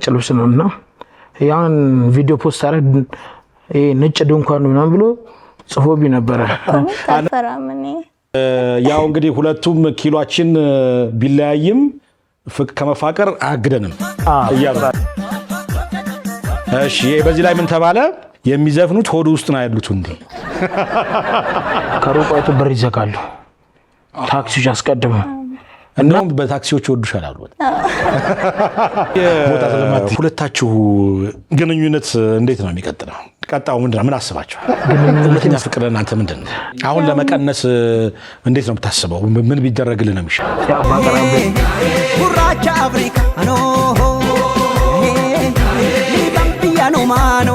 ጭልብስ ነውና ያን ቪዲዮ ፖስት አረ ነጭ ድንኳን ነው ብሎ ጽፎቢ ነበር አፈራምኔ ያው እንግዲህ ሁለቱም ኪሎአችን ቢለያይም ከመፋቀር አግደንም እሺ በዚህ ላይ ምን ተባለ የሚዘፍኑት ሆድ ውስጥ ነው ያሉት እንዴ ከሩቋቱ በር ይዘጋሉ ታክሲዎች አስቀድሙ እንደውም በታክሲዎች ወዱሻል አሉ ቦታ ተለማት ሁለታችሁ ግንኙነት እንዴት ነው የሚቀጥለው ቀጣው ምንድነው ምን አስባችሁ ሁለተኛ ፍቅር እናንተ ምንድነው አሁን ለመቀነስ እንዴት ነው የምታስበው ምን ቢደረግልን ነው የሚሻለው ያ ባቀራብ ጉራቻ አፍሪካ ኖ ሊጋምቢያ ኖ ማኖ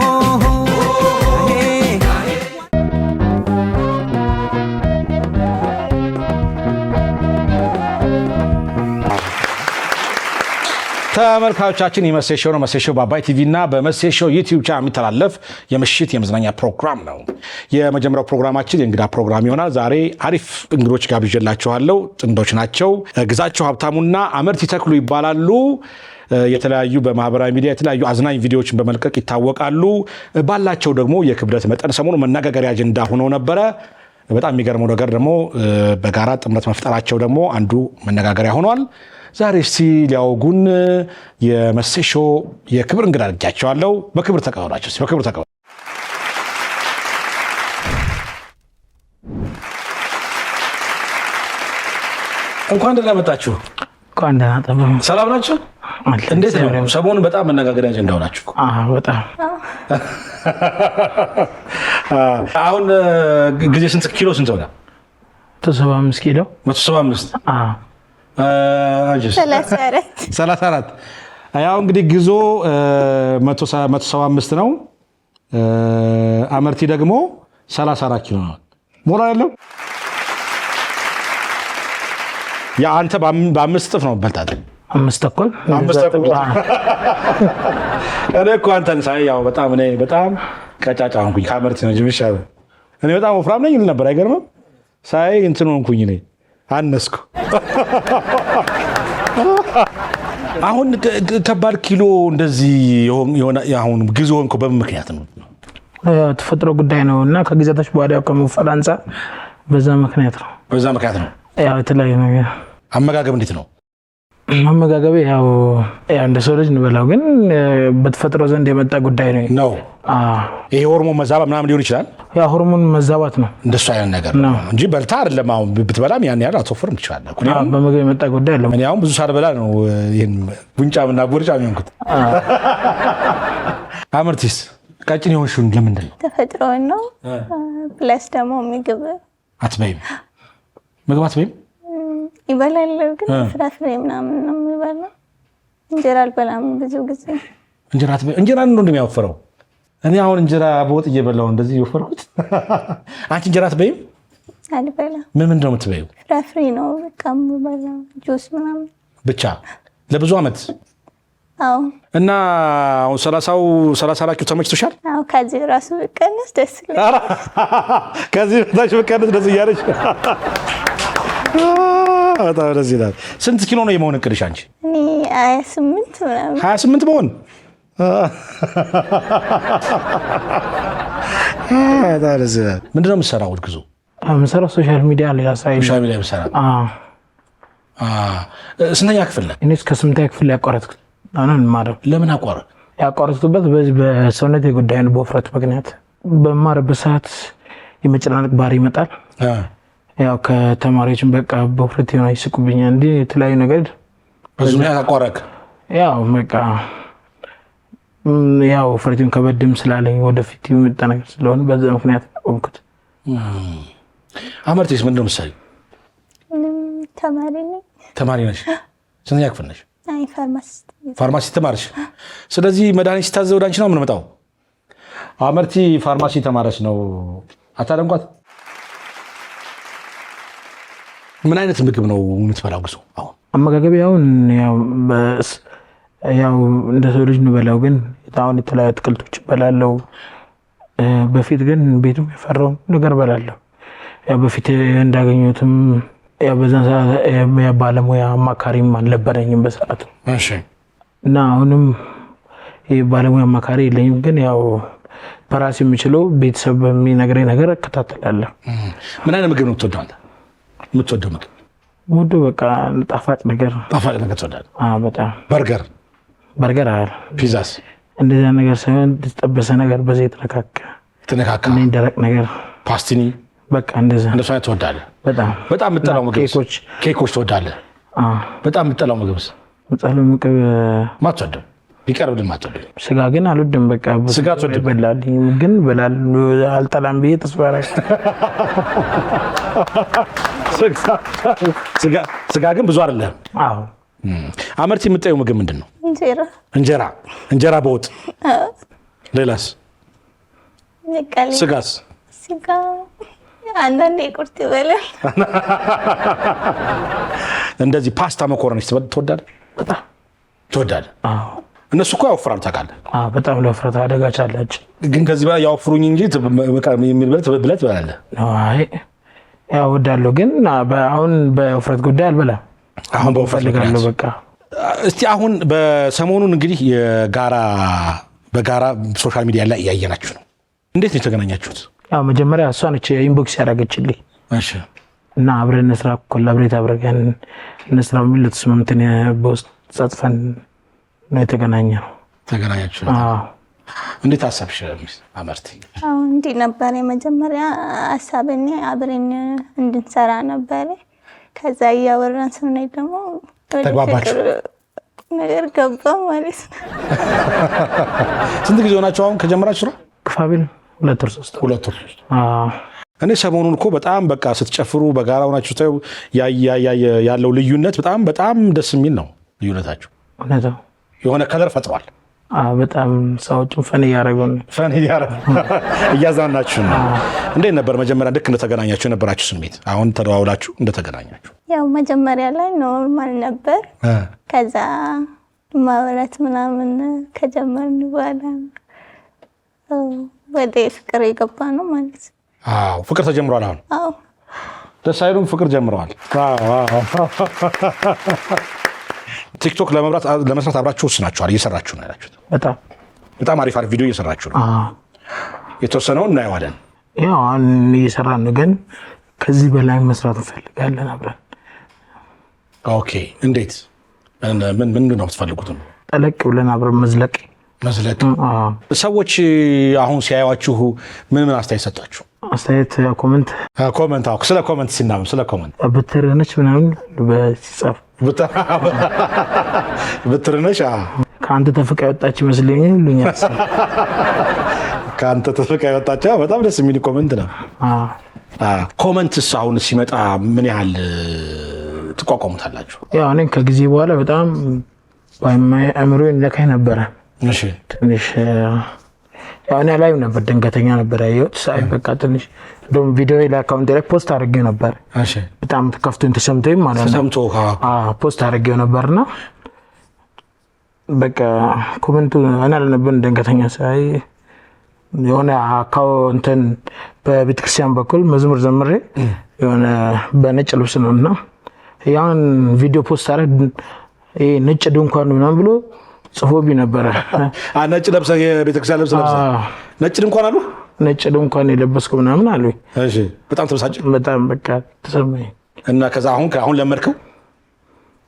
ተመልካቾቻችን የመሴሾው ነው መሴሾው በአባይ ቲቪ እና በመሴሾው ዩቲዩብ ቻናል የሚተላለፍ የምሽት የመዝናኛ ፕሮግራም ነው የመጀመሪያው ፕሮግራማችን የእንግዳ ፕሮግራም ይሆናል ዛሬ አሪፍ እንግዶች ጋብዤላችኋለሁ ጥንዶች ናቸው ግዛቸው ሀብታሙና አመርቲ ተክሉ ይባላሉ የተለያዩ በማህበራዊ ሚዲያ የተለያዩ አዝናኝ ቪዲዮዎችን በመልቀቅ ይታወቃሉ ባላቸው ደግሞ የክብደት መጠን ሰሞኑ መነጋገሪያ አጀንዳ ሆኖ ነበር በጣም የሚገርመው ነገር ደግሞ በጋራ ጥምረት መፍጠራቸው ደግሞ አንዱ መነጋገሪያ ሆኗል ዛሬ እስቲ ሊያውጉን የመሴሾው የክብር እንግዳ አድርጌያቸዋለሁ በክብር ተቀበሏቸው እስቲ በክብር ተቀበሉ እንኳን ደህና መጣችሁ እንኳን ደህና ጠበቁ ሰላም ናችሁ እንዴት ነው ሰሞኑን በጣም መነጋገሪያ አጀንዳ ሆናችሁ በጣም አሁን ጊዜ ስንት ኪሎ ስንት ሆነ 175 ኪሎ 175 34 ያው እንግዲህ ግዞ 175 ነው አመርቲ ደግሞ 34 ኪሎ ነው ሞራ ያለው ያ አንተ በአምስት ጥፍ ነው በልጣት 5 ተኩል እኔ እኮ አንተን ሳይ ያው በጣም ቀጫጫ ሆንኩኝ ካመርቲ ነው ጅምሻለ እኔ በጣም ወፍራም ነኝ ይል ነበር አይገርምም ሳይ እንትን ሆንኩኝ እኔ አነስኩ አሁን ከባድ ኪሎ እንደዚህ የሆነ አሁን ግዞ ሆንኩ በምን ምክንያት ነው ተፈጥሮ ጉዳይ ነውና ከጊዜታች በኋላ ከመፈል አንፃር በዛ ምክንያት ነው ያው የተለያየ ነገር አመጋገብ እንዴት ነው አመጋገብ ያው እንደ ሰው ልጅ እንበላው ግን በተፈጥሮ ዘንድ የመጣ ጉዳይ ነው ይሄ ሆርሞን መዛባት ምናምን ሊሆን ይችላል ያ ሆርሞን መዛባት ነው እንደሱ አይነት ነገር ነው እንጂ በልታ አይደለም አሁን ብትበላም ያን ያህል አትወፍርም ይችላል በመገብ የመጣ ጉዳይ አይደለም እኔ አሁን ብዙ ሳልበላ ነው ይሄን ጉንጫምና ጉርጫም የሆንኩት አመርቲስ ቀጭን የሆንሽው ለምንድን ነው ተፈጥሮ ነው ፕለስ ደግሞ ምግብ አትበይም ምግብ አትበይም ይበላል ግን ፍራፍሬ ምናምን ነው የሚበላው እንጀራ አልበላም ብዙ ጊዜ እንጀራ ነው እንደሚያወፍረው እኔ አሁን እንጀራ በወጥ እየበላው እንደዚህ ይወፈርኩት አንቺ እንጀራ አትበይም አልበላም ምንድን ነው የምትበይው ፍራፍሬ ነው በቃ የምበላው ጁስ ምናምን ብቻ ለብዙ አመት አዎ እና 34 ኪሎ ተመችቶሻል አዎ ከዚህ ራሱ በቀነስ ደስ ይላል ከዚህ በታች በቀነስ ደስ ይያለሽ በጣም ደስ ይላል ስንት ኪሎ ነው የመሆን እቅድሽ አንቺ እኔ 28 ምናምን 28 መሆን በጣም ደስ ይላል ምንድን ነው የምትሰራው ግዞ የምሰራው ሶሻል ሚዲያ ላይ የምትሰራው ስንተኛ ክፍል ነህ እኔ እስከ 8ኛ ክፍል ያቋረጥኩት አሁን ማረብ ለምን አቋረጥ ያቋረጥኩበት በዚህ በሰውነት ጉዳይ ነው በውፍረት ምክንያት በማረበት ሰዓት የመጨናነቅ ባህሪ ይመጣል ያው ከተማሪዎችን በቃ በውፍረት ነው ይስቁብኛል እንዴ የተለያዩ ነገር በዙ ላይ አቋረጥክ ያው በቃ ያው ፍሬቱን ከበድም ስላለኝ ወደፊት የሚመጣ ነገር ስለሆነ በዛ ምክንያት ቆምኩት አመርቲስ ምንድን ነው የምትሰሪው ተማሪ ነሽ ስንተኛ ክፍል ነሽ አይ ፋርማሲ ተማርሽ ስለዚህ መድኃኒት ሲታዘዝ ወደ አንቺ ነው የምንመጣው አመርቲ ፋርማሲ ተማረች ነው አታደንቋት ምን አይነት ምግብ ነው የምትበላው ግዞ አሁን አመጋገብ ያው እንደ ሰው ልጅ እንበላው ግን አሁን የተለያዩ አትክልቶች በላለው በፊት ግን ቤቱም የፈራው ነገር በላለው ያው በፊት እንዳገኘሁትም ያው በዛን ሰዓት ባለሙያ አማካሪም አልነበረኝም በሰዓቱ እሺ እና አሁንም ባለሙያ አማካሪ የለኝም። ግን ያው በራሴ የምችለው ቤተሰብ በሚነግረኝ ነገር እከታተላለሁ። ምን አይነት ምግብ ነው የምትወደው? ምግብ ሙሉ በቃ ጣፋጭ ነገር ትወዳለህ? በጣም በርገር አለ። ፒዛስ? እንደዛ ነገር ሳይሆን የተጠበሰ ነገር በዘይት ተነካካ ደረቅ ነገር ፓስቲኒ በቃ እንደዛ እንደሱ አይነት ትወዳለህ? በጣም የምጠላው ምግብ ኬኮች ትወዳለህ? በጣም የምጠላው ምግብስ? የምጠላው ምግብ ማትወደው ቢቀርብልህ ማትወደው? ስጋ ግን አልወድም። በቃ ስጋ ትወድም? በላልኝ ግን አልጠላም ብዬ ተስፋ ስጋ ግን ብዙ አይደለም። አመርቲ የምጠየው ምግብ ምንድን ነው? እንጀራ በወጥ። ሌላስ? ስጋስ? ስጋ አንዳንዴ ቁርጥ ይበላል። እንደዚህ ፓስታ መኮረኒ ትወዳለህ? በጣም ትወዳለህ? እነሱ እኮ ያወፍራሉ ታውቃለህ? በጣም ለውፍረት አደጋች አላቸው። ግን ከዚህ በላይ ያወፍሩኝ እንጂ ብለህ ትበላለህ? ያው እወዳለሁ፣ ግን አሁን በውፍረት ጉዳይ አልበላም። አሁን በውፍረት እፈልጋለሁ በቃ። እስቲ አሁን በሰሞኑን እንግዲህ በጋራ ሶሻል ሚዲያ ላይ እያየናችሁ ነው። እንዴት ነው የተገናኛችሁት? ያው መጀመሪያ እሷ ነች ኢንቦክስ ያደረገችልኝ እና አብረን እንስራ ኮላብሬት አብረን እንስራ የሚል ተስማምተን በውስጥ ጻጽፈን ነው የተገናኘነው። ተገናኛችሁ? እንዴት አሰብሽ አመርቲ? እንዲህ ነበር የመጀመሪያ ሀሳብኔ አብረን እንድንሰራ ነበር። ከዛ እያወራን ስንሄድ ደግሞ ተግባባችሁ ነገር ገባ ማለት ነው። ስንት ጊዜ ሆናችሁ አሁን ከጀመራችሁ ነው? ክፋቢል 2 ወር 3 እኔ ሰሞኑን እኮ በጣም በቃ ስትጨፍሩ በጋራ ሆናችሁ ታዩ ያለው ልዩነት በጣም ደስ የሚል ነው። ልዩነታችሁ የሆነ ከለር ፈጥሯል። በጣም ሰዎችን ፈን እያዝናናችሁ ነው። እንዴት ነበር መጀመሪያ ልክ እንደተገናኛችሁ የነበራችሁ ስሜት? አሁን ተደዋውላችሁ እንደተገናኛችሁ? ያው መጀመሪያ ላይ ኖርማል ነበር። ከዛ ማውራት ምናምን ከጀመርን በኋላ ወደ ፍቅር የገባ ነው ማለት ነው። ፍቅር ተጀምሯል አሁን? ደስ አይሉም? ፍቅር ጀምረዋል። ቲክቶክ ለመስራት አብራችሁ ወስናችኋል? እየሰራችሁ ነው ያላችሁት? በጣም አሪፍ ቪዲዮ እየሰራችሁ ነው። የተወሰነውን እናየዋለን። ያው አሁን እየሰራን ነው፣ ግን ከዚህ በላይ መስራት እንፈልጋለን አብረን። ኦኬ። እንዴት? ምን ነው የምትፈልጉት? ጠለቅ ብለን አብረን መዝለቅ። ሰዎች አሁን ሲያዩዋችሁ ምን አስተያየት ሰጣችሁ? አስተያየት ኮሜንት ስለ ኮሜንት ሲናም ስለ ኮሜንት ብትርነች ምናምን በሲጻፍ ብትርነች ከአንተ ተፍቃ የወጣች ይመስለኛል ይሉኛል። ከአንተ ተፍቃ የወጣች በጣም ደስ የሚል ኮሜንት ነው። ኮሜንትስ አሁን ሲመጣ ምን ያህል ትቋቋሙታላችሁ? ያው እኔ ከጊዜ በኋላ በጣም አእምሮዬን ነካኝ ነበረ። ትንሽ ያው እኔ ላይም ነበር፣ ድንገተኛ ነበር ያየሁት። በቃ ትንሽ እንደውም ቪዲዮ ላይ አካውንት ላይ ፖስት አድርጌው ነበር። በጣም ከፍቶኝ ተሰምቶኝ ማለት ነው። ፖስት አድርጌው ነበርና በቃ ኮሜንቱ እኔ አልነበረም። ድንገተኛ ሳይ የሆነ አካውንትን በቤተክርስቲያን በኩል መዝሙር ዘምሬ የሆነ በነጭ ልብስ ነውና ያን ቪዲዮ ፖስት አድርጌ ነጭ ድንኳን ምናምን ብሎ ጽፎብኝ ነበረ። ነጭ ለብሰ የቤተክርስቲያን ልብስ ለብሰ ነጭ ድንኳን አሉ? ነጭ ድንኳን የለበስኩ ምናምን አሉኝ። በጣም ተበሳጨ። በጣም በቃ ተሰማኝ። እና ከዛ አሁን ለመድከው?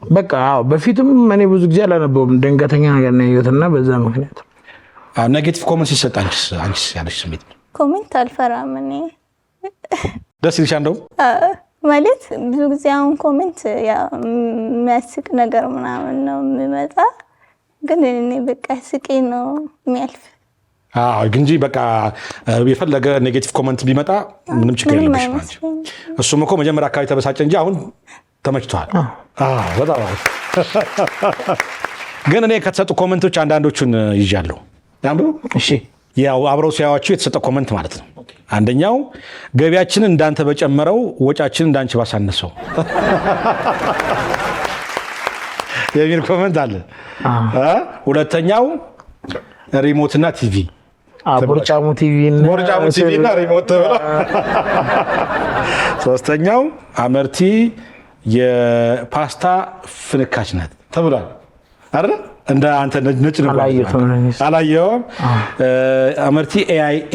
በቃ በፊትም እኔ ብዙ ጊዜ አላነበውም፣ ድንገተኛ ነገር ነው ያየሁትና በዛ ምክንያት። ኔጌቲቭ ኮሜንት ሲሰጥ አንቺስ ያለሽ ስሜት? ኮሜንት አልፈራም እኔ። ደስ ይልሻል? እንደውም ማለት ብዙ ጊዜ አሁን ኮሜንት የሚያስቅ ነገር ምናምን ነው የሚመጣ፣ ግን እኔ በቃ ስቄ ነው የሚያልፍ። እንጂ በቃ የፈለገ ኔጌቲቭ ኮሜንት ቢመጣ ምንም ችግር የለብሽ ማለት። እሱም እኮ መጀመሪያ አካባቢ ተበሳጨ እንጂ አሁን ተመችቷል። በጣም ግን እኔ ከተሰጡ ኮሜንቶች አንዳንዶቹን ይዣለሁ። እሺ፣ ያው አብረው ሲያዩዋችሁ የተሰጠ ኮሜንት ማለት ነው። አንደኛው ገቢያችንን እንዳንተ በጨመረው ወጫችንን እንዳንቺ ባሳነሰው የሚል ኮሜንት አለ። ሁለተኛው ሪሞትና ቲቪ ቦርጫሙ ቲቪና ሪሞት ተብሎ። ሶስተኛው አመርቲ የፓስታ ፍንካች ናት ተብሏል አይደል? እንደ አንተ ነጭ ነው አላየሁም። አመርቲ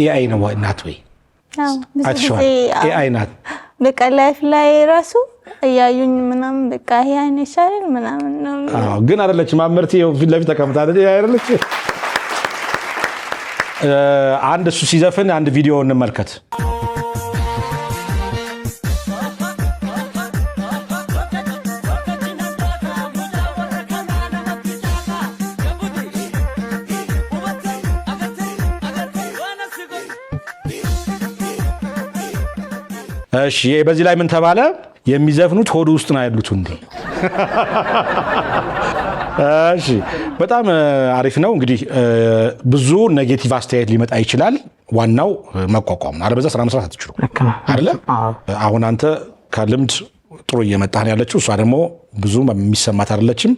ኤአይ ነው እናት ወይ አትሽዋል ኤአይ ናት። በቃ ላይፍ ላይ ራሱ እያዩኝ ምናምን በቃ ይሄ አይነ ይሻላል ምናምን ነው። ግን አይደለችም አመርቲ ፊት ለፊት ተቀምጣለች አይደለች። አንድ እሱ ሲዘፍን አንድ ቪዲዮ እንመልከት። እሺ በዚህ ላይ ምን ተባለ? የሚዘፍኑት ሆድ ውስጥ ነው ያሉት እንዴ? እሺ በጣም አሪፍ ነው። እንግዲህ ብዙ ኔጌቲቭ አስተያየት ሊመጣ ይችላል። ዋናው መቋቋም ነው። አለበዛ ስራ መስራት አትችሉም አይደለ? አሁን አንተ ከልምድ ጥሩ እየመጣህ ነው ያለችው፣ እሷ ደግሞ ብዙ የሚሰማት አይደለችም።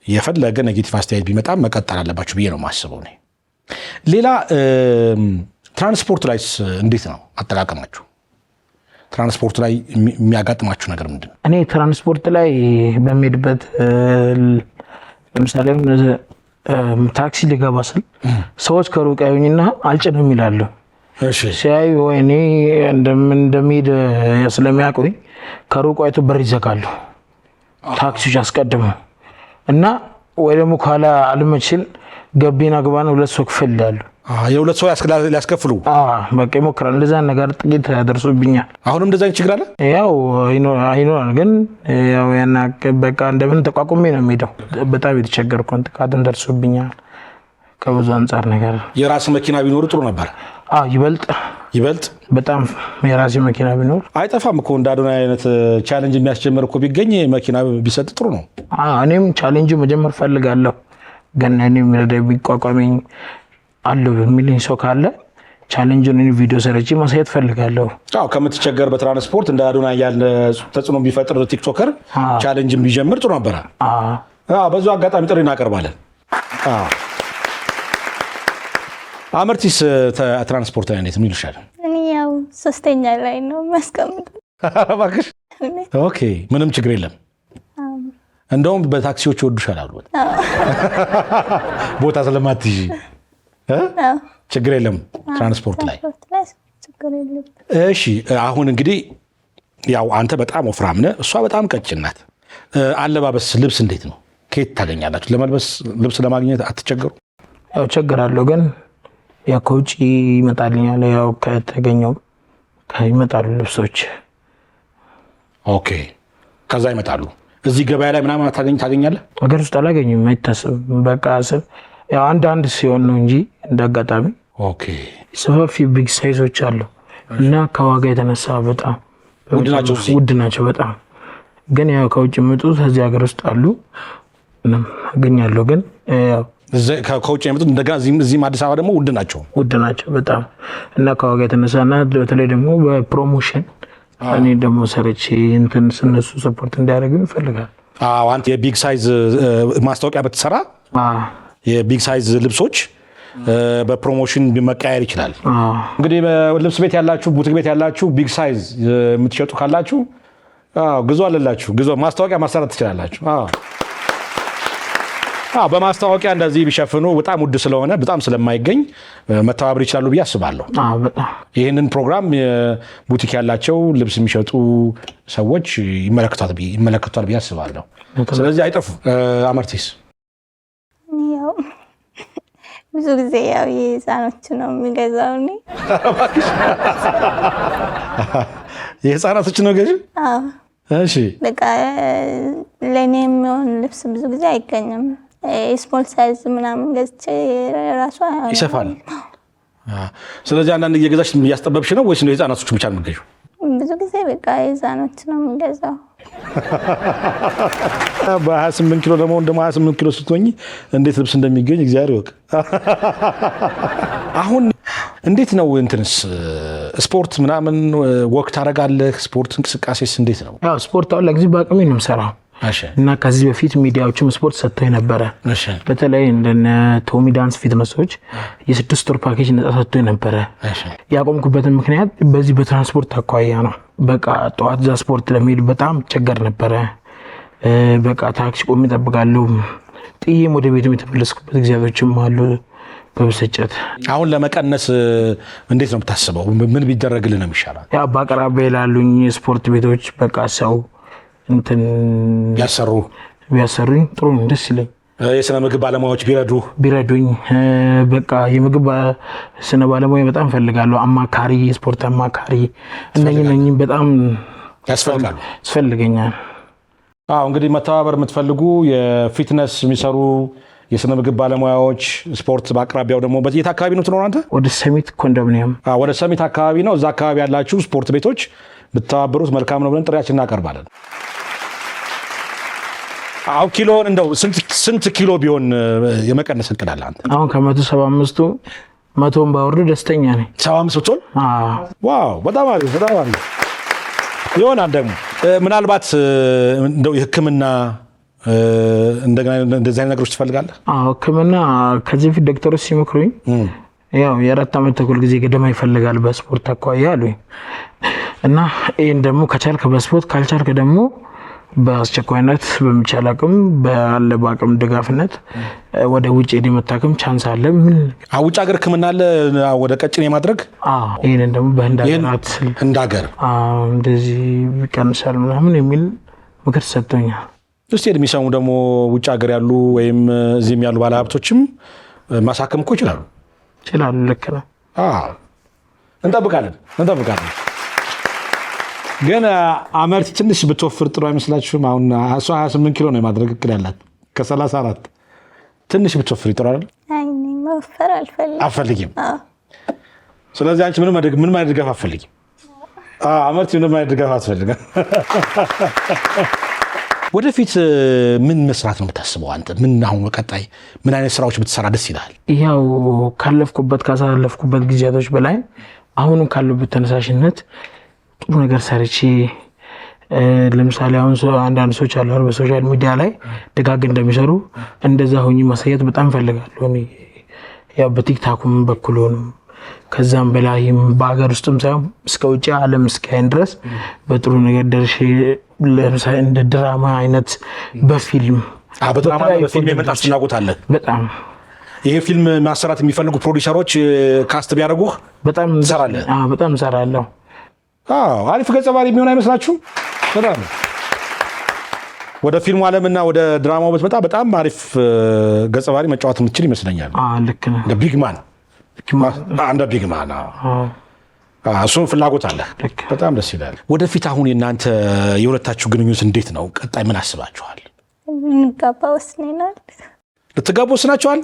የፈለገ ኔጌቲቭ አስተያየት ቢመጣ መቀጠል አለባችሁ ብዬ ነው የማስበው እኔ። ሌላ ትራንስፖርት ላይስ እንዴት ነው አጠቃቀማችሁ? ትራንስፖርት ላይ የሚያጋጥማችሁ ነገር ምንድን ነው? እኔ ትራንስፖርት ላይ በሚሄድበት ለምሳሌ ታክሲ ሊገባ ስል ሰዎች ከሩቅ ያዩኝና አልጭንም ይላሉ። ሲያዩ ወይኔ እንደሚሄድ ስለሚያውቁኝ ከሩቅ አይቶ በር ይዘጋሉ ታክሲዎች አስቀድመው እና ወይ ደግሞ ካላ አልመችል ገቢና ግባና ሁለት ሰው ክፍል ይላሉ። የሁለት ሰው ያስከፍሉ በቃ ይሞክራል። እንደዛ ነገር ጥቂት ደርሶብኛል። አሁንም እንደዛ ችግር አለ። ያው አይኖር ግን ያው ያና በቃ እንደምን ተቋቁሜ ነው የምሄደው። በጣም የተቸገርኩ ጥቃት ደርሶብኛል ከብዙ አንፃር ነገር። የራስ መኪና ቢኖር ጥሩ ነበር። ይበልጥ በጣም የራሴ መኪና ቢኖር አይጠፋም እኮ እንደ አዶናይ አይነት ቻሌንጅ የሚያስጀምር እኮ ቢገኝ መኪና ቢሰጥ ጥሩ ነው። እኔም ቻሌንጅ መጀመር ፈልጋለሁ፣ ግን እኔም ቢቋቋመኝ አለው የሚልኝ ሰው ካለ ቻሌንጁን ቪዲዮ ሰርቼ ማሳየት ፈልጋለሁ። ከምትቸገር በትራንስፖርት እንደ አዶናይ ያለ ተጽዕኖ ቢፈጥር ቲክቶከር ቻሌንጅን ቢጀምር ጥሩ ነበር። በዚሁ አጋጣሚ ጥሪ እናቀርባለን። አመርቲስ ትራንስፖርት ላይ እንዴት ምን ይልሻል? እኔ ያው ሶስተኛ ላይ ነው ማስቀምጠው። እባክሽ ኦኬ፣ ምንም ችግር የለም። እንደውም በታክሲዎች ይወዱሻል አሉ ቦታ ስለማትይዢ ችግር የለም ትራንስፖርት ላይ። እሺ አሁን እንግዲህ ያው አንተ በጣም ወፍራም ነህ፣ እሷ በጣም ቀጭን ናት። አለባበስ ልብስ እንዴት ነው? ከየት ታገኛላችሁ? ለመልበስ ልብስ ለማግኘት አትቸገሩ? ያው ቸገራለሁ፣ ግን ያው ከውጭ ይመጣልኛል። ያው ከተገኘው ይመጣሉ ልብሶች። ኦኬ ከዛ ይመጣሉ። እዚህ ገበያ ላይ ምናምን ታገኛለህ? ሀገር ውስጥ አላገኝም፣ አይታሰብም። በቃ ያው አንድ ሲሆን ነው እንጂ እንዳጋጣሚ። ኦኬ ሰፋፊ ቢግ ሳይዞች አሉ እና ከዋጋ የተነሳ በጣም ውድ ናቸው በጣም። ግን ያው ከውጭ የመጡት እዚህ ሀገር ውስጥ አሉ አገኛለሁ። ግን ከውጭ የመጡት እንደገና እዚህም አዲስ አበባ ደግሞ ውድ ናቸው በጣም እና ከዋጋ የተነሳ እና በተለይ ደግሞ በፕሮሞሽን እኔ ደግሞ ሰርቼ እንትን እነሱ ሰፖርት እንዲያደርጉ ይፈልጋል። አንተ የቢግ ሳይዝ ማስታወቂያ ብትሰራ የቢግ ሳይዝ ልብሶች በፕሮሞሽን መቀየር ይችላል። እንግዲህ ልብስ ቤት ያላችሁ፣ ቡቲክ ቤት ያላችሁ ቢግ ሳይዝ የምትሸጡ ካላችሁ ግዙ አለላችሁ። ማስታወቂያ ማሰራት ትችላላችሁ። በማስታወቂያ እንደዚህ ቢሸፍኑ በጣም ውድ ስለሆነ በጣም ስለማይገኝ መተባበር ይችላሉ ብዬ አስባለሁ። ይህንን ፕሮግራም ቡቲክ ያላቸው ልብስ የሚሸጡ ሰዎች ይመለከቷል ብዬ አስባለሁ። ስለዚህ አይጠፉ። አመርቲስ ብዙ ጊዜ ያው የህፃኖች ነው የሚገዛው። የህፃናቶች ነው ገዢ? እሺ በቃ ለእኔ የሚሆን ልብስ ብዙ ጊዜ አይገኝም። ስሞል ሳይዝ ምናምን ገዝቼ ራሱ ይሰፋል። ስለዚህ አንዳንድ እየገዛሽ እያስጠበብሽ ነው ወይስ ነው የህፃናቶች ብቻ ነው የምትገዢው? ብዙ ጊዜ በቃ የህፃኖች ነው የምገዛው። በ28 ኪሎ ደግሞ እንደ 28 ኪሎ ስትሆኚ እንዴት ልብስ እንደሚገኝ እግዚአብሔር ይወቅ። አሁን እንዴት ነው እንትንስ ስፖርት ምናምን ወቅት ታደርጋለህ? ስፖርት እንቅስቃሴስ እንዴት ነው? ያው ስፖርት አሁን ለጊዜ በአቅሜ ነው የምሰራው እና ከዚህ በፊት ሚዲያዎችም ስፖርት ሰጥተው ነበረ። በተለይ እንደነ ቶሚ ዳንስ ፊትነሶች የ6 ወር ፓኬጅ ነጻ ሰጥተው ነበረ። ያቆምኩበትን ምክንያት በዚህ በትራንስፖርት አኳያ ነው። በቃ ጠዋት እዛ ስፖርት ለመሄድ በጣም ቸገር ነበረ። በቃ ታክሲ ቆሜ እጠብቃለሁ። ጥዬም ወደ ቤት የተመለስኩበት ጊዜያቶችም አሉ በብስጭት። አሁን ለመቀነስ እንዴት ነው የምታስበው? ምን ቢደረግልን ነው የሚሻለው? ያ በአቅራቢያ ላሉኝ ስፖርት ቤቶች በቃ ሰው እንትን ቢያሰሩኝ ጥሩ ነው፣ ደስ ይለኝ። የስነ ምግብ ባለሙያዎች ቢረዱኝ በቃ የምግብ ስነ ባለሙያ በጣም ፈልጋለሁ። አማካሪ፣ ስፖርት አማካሪ እነኚህ በጣም ያስፈልገኛል። እንግዲህ መተባበር የምትፈልጉ የፊትነስ የሚሰሩ የስነ ምግብ ባለሙያዎች ስፖርት በአቅራቢያው ደግሞ በየት አካባቢ ነው ትኖር አንተ? ወደ ሰሚት ኮንዶሚኒየም ወደ ሰሚት አካባቢ ነው። እዛ አካባቢ ያላችሁ ስፖርት ቤቶች ብትተባበሩት መልካም ነው ብለን ጥሪያችን እናቀርባለን። አሁን ኪሎን እንደው ስንት ኪሎ ቢሆን የመቀነስ እቅድ አለ አንተ? አሁን ከ175ቱ 100ን ባወርድ ደስተኛ ነኝ። 75 ብትሆን? ዋው በጣም አሪፍ በጣም አሪፍ ይሆናል። ደግሞ ምናልባት እንደው የሕክምና እንደዚህ አይነት ነገሮች ትፈልጋለህ? ሕክምና ከዚህ በፊት ዶክተሮች ሲመክሩኝ ያው የ4 ዓመት ተኩል ጊዜ ገደማ ይፈልጋል በስፖርት አኳያ አሉኝ እና ይህን ደግሞ ከቻልክ በስፖርት ካልቻልክ ደግሞ በአስቸኳይነት በሚቻል አቅም ባለ በአቅም ድጋፍነት ወደ ውጭ ሄደ መታከም ቻንስ አለ። ምን ውጭ ሀገር ሕክምና አለ ወደ ቀጭን የማድረግ ይሄንን ደግሞ በህንድ ሀገራት እንዳገር እንደዚህ ይቀንሳል ምናምን የሚል ምክር ሰጥቶኛል። እስቲ የሚሰሙ ደግሞ ውጭ ሀገር ያሉ ወይም እዚህም ያሉ ባለሀብቶችም ማሳከም እኮ ይችላሉ። ልክ ነው። እንጠብቃለን። ግን አመርት ትንሽ ብትወፍር ጥሩ አይመስላችሁም? አሁን 28 ኪሎ ነው የማድረግ እቅድ ያላት ከ34 ትንሽ ብትወፍር ይጥሩ አይደል? መወፈር አልፈልግም። ስለዚህ አንቺ ምን ማለት ድጋፍ አትፈልጊም? አመርት ምን ማለት ድጋፍ አትፈልግም? ወደፊት ምን መስራት ነው የምታስበው አንተ? ምን አሁን በቀጣይ ምን አይነት ስራዎች ብትሰራ ደስ ይላል? ያው ካሳለፍኩበት ጊዜያቶች በላይ አሁንም ካለበት ተነሳሽነት ጥሩ ነገር ሰርቼ ለምሳሌ አሁን አንዳንድ ሰዎች አሉ በሶሻል ሚዲያ ላይ ደጋግ እንደሚሰሩ እንደዛ ሆኜ ማሳየት በጣም ፈልጋለሁ። ያው በቲክታኩም በኩል ሆኖ ከዛም በላይም በአገር ውስጥም ሳይሆን እስከ ውጭ ዓለም እስካይን ድረስ በጥሩ ነገር ደርሼ ለምሳሌ እንደ ድራማ አይነት በፊልም የመጣት ፍላጎት አለ በጣም። ይሄ ፊልም ማሰራት የሚፈልጉ ፕሮዲውሰሮች ካስት ቢያደርጉህ በጣም ትሰራለህ? በጣም እሰራለሁ። አሪፍ ገጸ ባህሪ የሚሆን አይመስላችሁም? በጣም ወደ ፊልሙ ዓለምና ወደ ድራማው ብትመጣ በጣም አሪፍ ገጸ ባህሪ መጫወት የምትችል ይመስለኛል። ልክ ነህ። እንደ ቢግማን እሱም ፍላጎት አለ። በጣም ደስ ይላል። ወደፊት አሁን የእናንተ የሁለታችሁ ግንኙነት እንዴት ነው? ቀጣይ ምን አስባችኋል? ልትጋቡ ወስናችኋል?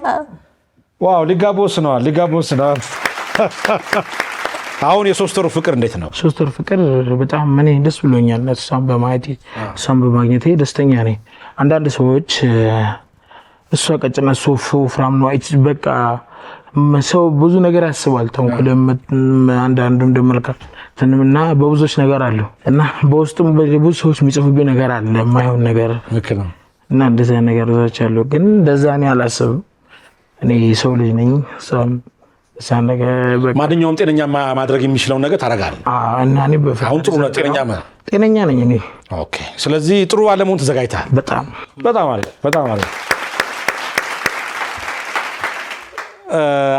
ዋው! ሊጋቡ ወስነዋል። አሁን የ3 ወር ፍቅር እንዴት ነው? 3 ወር ፍቅር በጣም እኔ ደስ ብሎኛል። እሷን በማየቴ እሷን በማግኘቴ ደስተኛ ነኝ። አንዳንድ ሰዎች እሷ ቀጭና እሱ ወፍራም ነው በቃ ሰው ብዙ ነገር ያስባል። ተንኮልም አንዳንዱ እንደመልካትና በብዙዎች ነገር አለው እና በውስጡም ብዙ ሰዎች የሚጽፉብኝ ነገር አለ የማይሆን ነገር እና እንደዛ ነገር ዛች አለው። ግን እንደዛ እኔ አላስብም። እኔ ሰው ልጅ ነኝ። ማንኛውም ጤነኛ ማድረግ የሚችለውን ነገር ታደርጋለህ እና እኔ አሁን ጥሩ ነው። ጤነኛ ነኝ እኔ። ኦኬ። ስለዚህ ጥሩ አለመሆን ተዘጋጅተሃል? በጣም አሪፍ።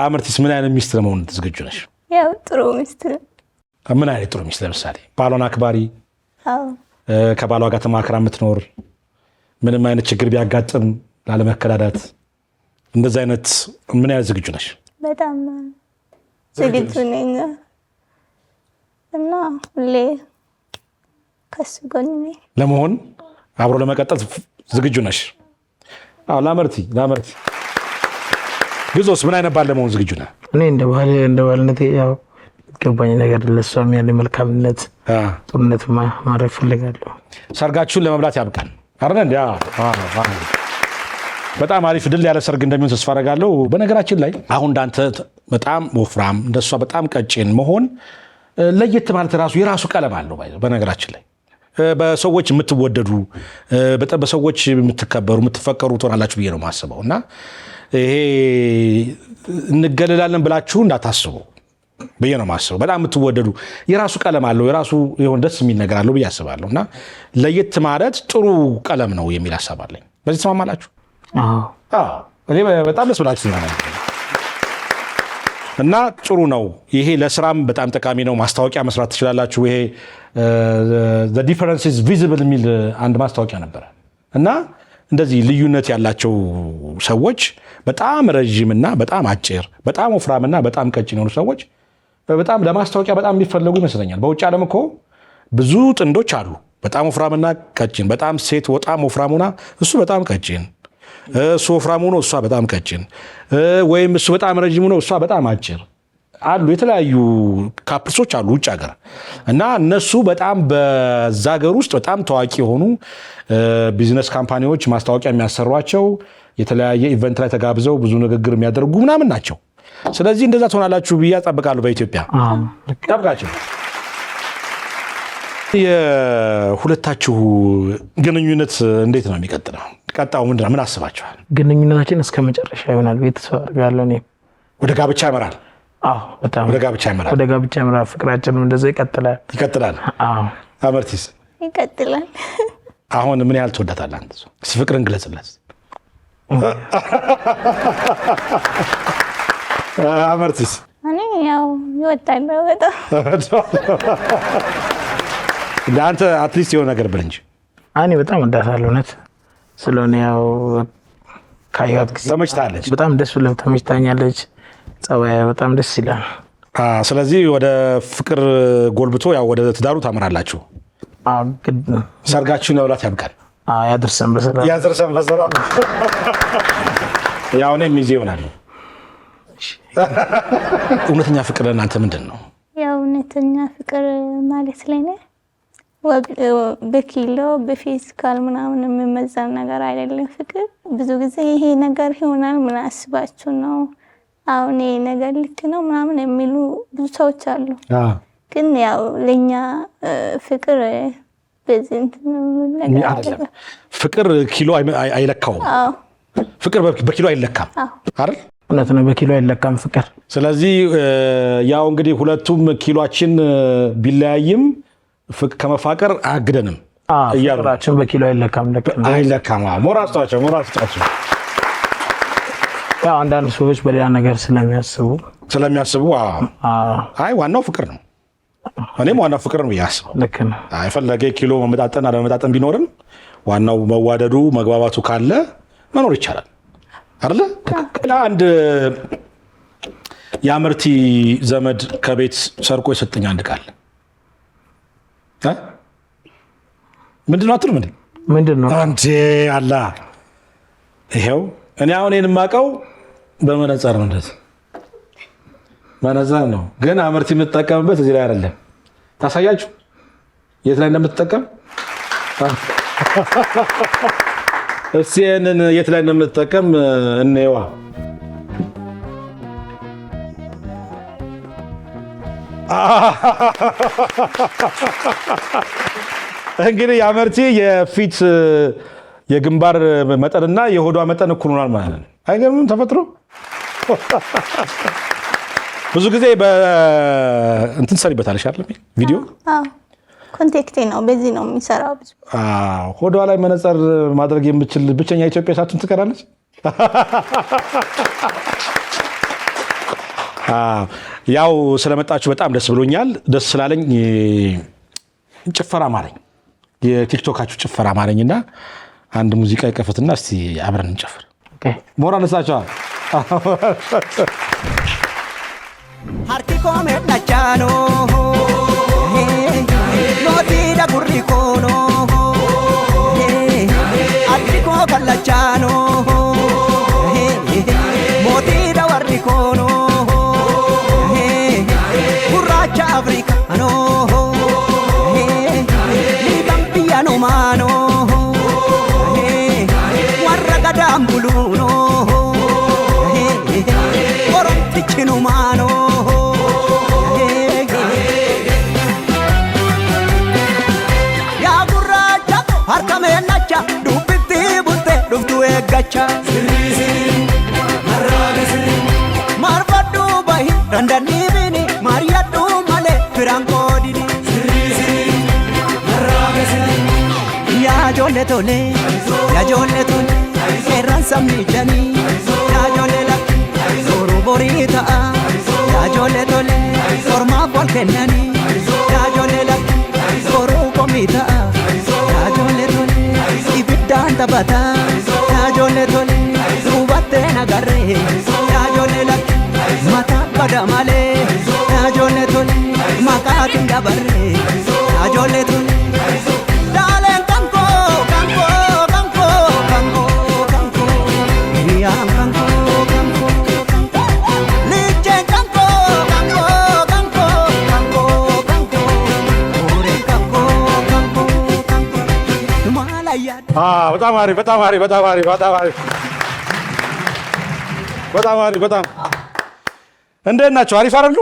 አመርቲስ ምን አይነት ሚስት ለመሆን ዝግጁ ነሽ? ያው ጥሩ ሚስት። ምን አይነት ጥሩ ሚስት? ለምሳሌ ባሏን አክባሪ፣ ከባሏ ጋር ተማክራ የምትኖር፣ ምንም አይነት ችግር ቢያጋጥም ላለመከዳዳት፣ እንደዚህ አይነት ምን አይነት ዝግጁ ነሽ? በጣም ዝግጁ ነኝ እና ሁሌ ከሱ ጎን ነኝ ለመሆን አብሮ ለመቀጠል ዝግጁ ነሽ? ላመርቲ ግዞስ ምን አይነት ባል ለመሆን ዝግጁ ነህ? እኔ እንደ ባልነቴ ያው ገባኝ ነገር ለሷም ያለ መልካምነት ጥሩነት ማድረግ ፈልጋለሁ። ሰርጋችሁን ለመብላት ያብቃል አይደል? በጣም አሪፍ ድል ያለ ሰርግ እንደሚሆን ተስፋ አደርጋለሁ። በነገራችን ላይ አሁን እንዳንተ በጣም ወፍራም እንደሷ በጣም ቀጭን መሆን ለየት ማለት ራሱ የራሱ ቀለም አለው። በነገራችን ላይ በሰዎች የምትወደዱ በሰዎች የምትከበሩ የምትፈቀሩ ትሆናላችሁ ብዬ ነው የማስበው እና ይሄ እንገለላለን ብላችሁ እንዳታስቡ ብዬ ነው የማስበው። በጣም የምትወደዱ የራሱ ቀለም አለው፣ የራሱ የሆነ ደስ የሚል ነገር አለው ብዬ አስባለሁ እና ለየት ማለት ጥሩ ቀለም ነው የሚል ሀሳብ አለኝ። በዚህ ተስማማላችሁ? እኔ በጣም ደስ ብላችሁኛል እና ጥሩ ነው። ይሄ ለስራም በጣም ጠቃሚ ነው። ማስታወቂያ መስራት ትችላላችሁ። ይሄ the difference is visible የሚል አንድ ማስታወቂያ ነበረ እና እንደዚህ ልዩነት ያላቸው ሰዎች በጣም ረጅምና በጣም አጭር፣ በጣም ወፍራምና በጣም ቀጭን የሆኑ ሰዎች በጣም ለማስታወቂያ በጣም የሚፈለጉ ይመስለኛል። በውጭ ዓለም እኮ ብዙ ጥንዶች አሉ፣ በጣም ወፍራምና ቀጭን፣ በጣም ሴት በጣም ወፍራም ሆና እሱ በጣም ቀጭን፣ እሱ ወፍራም ሆኖ እሷ በጣም ቀጭን፣ ወይም እሱ በጣም ረጅም ሆኖ እሷ በጣም አጭር አሉ። የተለያዩ ካፕልሶች አሉ ውጭ ሀገር እና እነሱ በጣም በዛ ሀገር ውስጥ በጣም ታዋቂ የሆኑ ቢዝነስ ካምፓኒዎች ማስታወቂያ የሚያሰሯቸው የተለያየ ኢቨንት ላይ ተጋብዘው ብዙ ንግግር የሚያደርጉ ምናምን ናቸው። ስለዚህ እንደዛ ትሆናላችሁ ብዬ እጠብቃለሁ። በኢትዮጵያ ጠብቃችሁ። የሁለታችሁ ግንኙነት እንዴት ነው የሚቀጥለው? ቀጣው ምንድን ነው? ምን አስባችኋል? ግንኙነታችን እስከ መጨረሻ ይሆናል ብዬ ተስፋ አደርጋለሁ። እኔ ወደ ጋብቻ ያመራል። በጣም ወደ ጋብቻ ያመራል። ወደ ጋብቻ ያመራል። ፍቅራችንም እንደዛ ይቀጥላል። አመርቲስ ይቀጥላል። አሁን ምን ያህል ትወዳታለህ አንተ? እስኪ ፍቅርን ግለጽለት። አመርቲስ እኔ ያው ይወዳለሁ በጣም አንተ አትሊስት የሆነ ነገር ብል እንጂ። እኔ በጣም ወዳታለሁ እውነት ስለሆነ ያው ካያት ጊዜ ተመችታለች። በጣም ደስ ብሎኝ ተመችታኛለች። ጸባይ በጣም ደስ ይላል። ስለዚህ ወደ ፍቅር ጎልብቶ ያው ወደ ትዳሩ ታመራላችሁ። ሰርጋችሁን ለውላት ያብቃል። ያድርሰን በሰላም ያው እኔም ሚዜ እሆናለሁ። እውነተኛ ፍቅር ለእናንተ ምንድን ነው? ያው እውነተኛ ፍቅር ማለት ለኔ በኪሎ በፊዚካል ምናምን የሚመዘን ነገር አይደለም። ፍቅር ብዙ ጊዜ ይሄ ነገር ይሆናል ምን አስባችሁ ነው አሁን ይሄ ነገር ልክ ነው ምናምን የሚሉ ብዙ ሰዎች አሉ። ግን ያው ለኛ ፍቅር በዚህ እንትን ነገር አይደለም። ፍቅር ኪሎ አይለካውም። ፍቅር በኪሎ አይለካም አይደል? እውነት ነው፣ በኪሎ አይለካም ፍቅር። ስለዚህ ያው እንግዲህ ሁለቱም ኪሎአችን ቢለያይም ከመፋቀር አያግደንም እያሉ ፍቅራችን በኪሎ አይለካም። ሞራል ስጧቸው። ያው አንዳንድ ሰዎች በሌላ ነገር ስለሚያስቡ አይ ዋናው ፍቅር ነው። እኔም ዋናው ፍቅር ነው ያስበው። ልክ ነው። አይፈለገ ኪሎ መመጣጠን አለመመጣጠን ቢኖርም ዋናው መዋደዱ መግባባቱ ካለ መኖር ይቻላል አይደለ? አንድ የአመርቲ ዘመድ ከቤት ሰርቆ የሰጠኝ አንድ ቃል ምንድነው? አትሉ ምንድነው? አንተ አላ ይሄው እኔ አሁን የማውቀው በመነጽር ነው። እንደዚህ መነጽር ነው፣ ግን አመርቲ የምትጠቀምበት እዚህ ላይ አይደለም። ታሳያችሁ የት ላይ እንደምትጠቀም እስቲ እነን የት ላይ እንደምትጠቀም እንየዋ። እንግዲህ የአመርቲ የፊት የግንባር መጠንና የሆዷ መጠን እኩል ሆኗል ማለት ነው። አይገርምም? ተፈጥሮ ብዙ ጊዜ በእንትን ሰሪበታለሽ አይደል? ቪዲዮ ኮንቴክቴ ነው፣ በዚህ ነው የሚሰራው። ብዙ ሆዷ ላይ መነጽር ማድረግ የምችል ብቸኛ ኢትዮጵያ ሳትሆን ትቀራለች። ያው ስለመጣችሁ በጣም ደስ ብሎኛል። ደስ ስላለኝ ጭፈራ ማረኝ፣ የቲክቶካችሁ ጭፈራ ማረኝና አንድ ሙዚቃ ይከፈትና እስቲ አብረን እንጨፍር። ሞራል ነሳቸዋል። Harki come dachano noti da curricono Harki kallachano moti da warricono Burracha africano ni campiano mano warra gadambuluno Orontichino mano gacha marvadu bai randani bini mariadu male firanko dini ya jolle tole sammichani Rajole lakki Zoru borita Rajole tole Orma bol kennani Rajole lakki Zoru komita Rajole tole Ibiddan tabata Rajole tole Rubatte nagarre Rajole lakki Mata badamale Rajole tole Makatin dabarre Rajole tole በጣም አሪፍ በጣም አሪፍ በጣም አሪፍ በጣም አሪፍ በጣም አሪፍ በጣም እንዴት ናቸው? አሪፍ አይደሉ?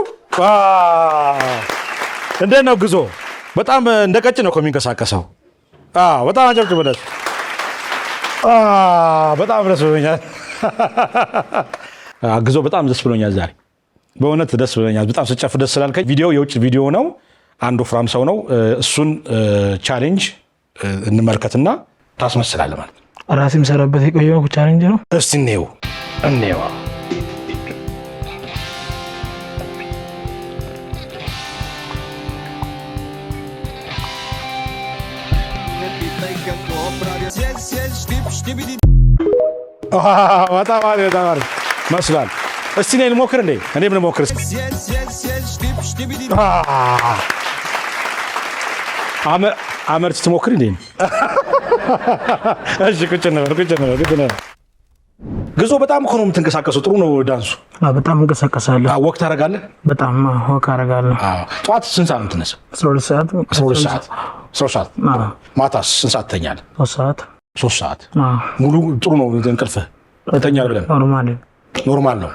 እንዴት ነው ግዞ? በጣም እንደ ቀጭን ነው የሚንቀሳቀሰው። በጣም አጨብጭቡለት። በጣም ደስ ብሎኛል። ግዞ በጣም ደስ ብሎኛል ዛሬ በእውነት ደስ ብሎኛል። በጣም ስጨፍ ደስ ስላልከኝ። ቪዲዮ የውጭ ቪዲዮ ነው። አንድ ወፍራም ሰው ነው። እሱን ቻሌንጅ እንመልከትና ታስመስላለህ ማለት ነው። ራሴ የምሰራበት የቆየው ቻሌንጅ ነው። እስቲ እንየው እንየው። በጣም አሪፍ በጣም አሪፍ መስሏል። እስቲ እኔ ልሞክር እንዴ? እኔ ምን ሞክር? አመርት ትሞክር እንዴ? እሺ ቁጭ ነበር ቁጭ ነበር ቁጭ ነበር። ግዞ በጣም እኮ ነው የምትንቀሳቀሰው። ጥሩ ነው ዳንሱ። በጣም እንቀሳቀሳለሁ። ወክ ታደርጋለህ? በጣም ወክ አደርጋለህ። ጠዋት ስንት ሰዓት ነው የምትነሳው? 12 ሰዓት 12 ሰዓት 12 ሰዓት። ማታስ ስንት ሰዓት ትተኛለህ? 3 ሰዓት 3 ሰዓት ሙሉ። ጥሩ ነው እንቅልፍህ? ትተኛለህ ብለን ኖርማል ነው።